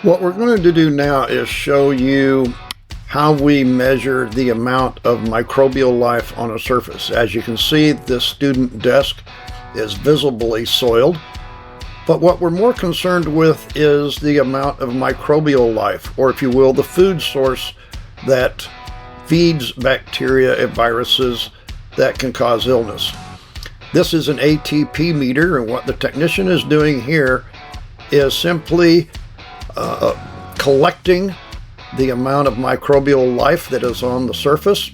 What we're going to do now is show you how we measure the amount of microbial life on a surface. As you can see, this student desk is visibly soiled, but what we're more concerned with is the amount of microbial life, or if you will, the food source that feeds bacteria and viruses that can cause illness. This is an ATP meter, and what the technician is doing here is simply collecting the amount of microbial life that is on the surface.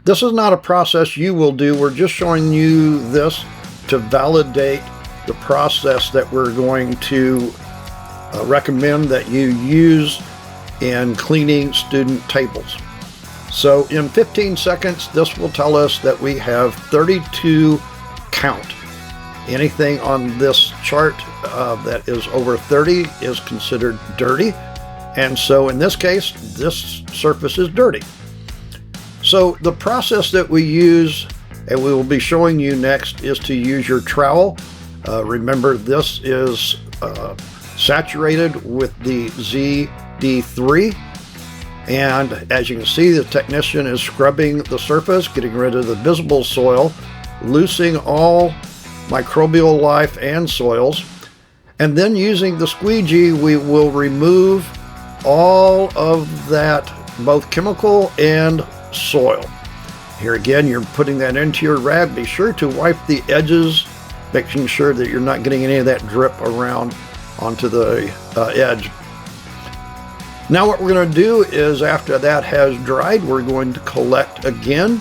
This is not a process you will do. We're just showing you this to validate the process that we're going to recommend that you use in cleaning student tables. So in 15 seconds, this will tell us that we have 32 count. Anything on this chart that is over 30 is considered dirty. And so in this case, this surface is dirty. So the process that we use, and we will be showing you next, is to use your trowel. Remember, this is saturated with the ZD3. And as you can see, the technician is scrubbing the surface, getting rid of the visible soil, loosening all microbial life and soils. And then using the squeegee, we will remove all of that, both chemical and soil. Here again, you're putting that into your rag. Be sure to wipe the edges, making sure that you're not getting any of that drip around onto the edge. Now what we're going to do is, after that has dried, we're going to collect again.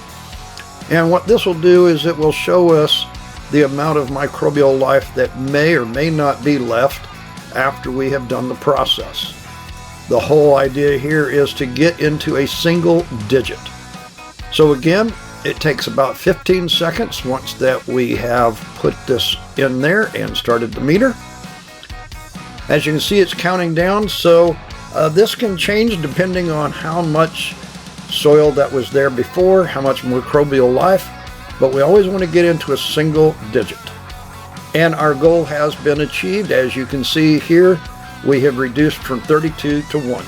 And what this will do is it will show us the amount of microbial life that may or may not be left after we have done the process. The whole idea here is to get into a single digit. So again, it takes about 15 seconds once that we have put this in there and started the meter. As you can see, it's counting down, so this can change depending on how much soil that was there before, how much microbial life, but we always want to get into a single digit. And our goal has been achieved. As you can see here, we have reduced from 32 to 1.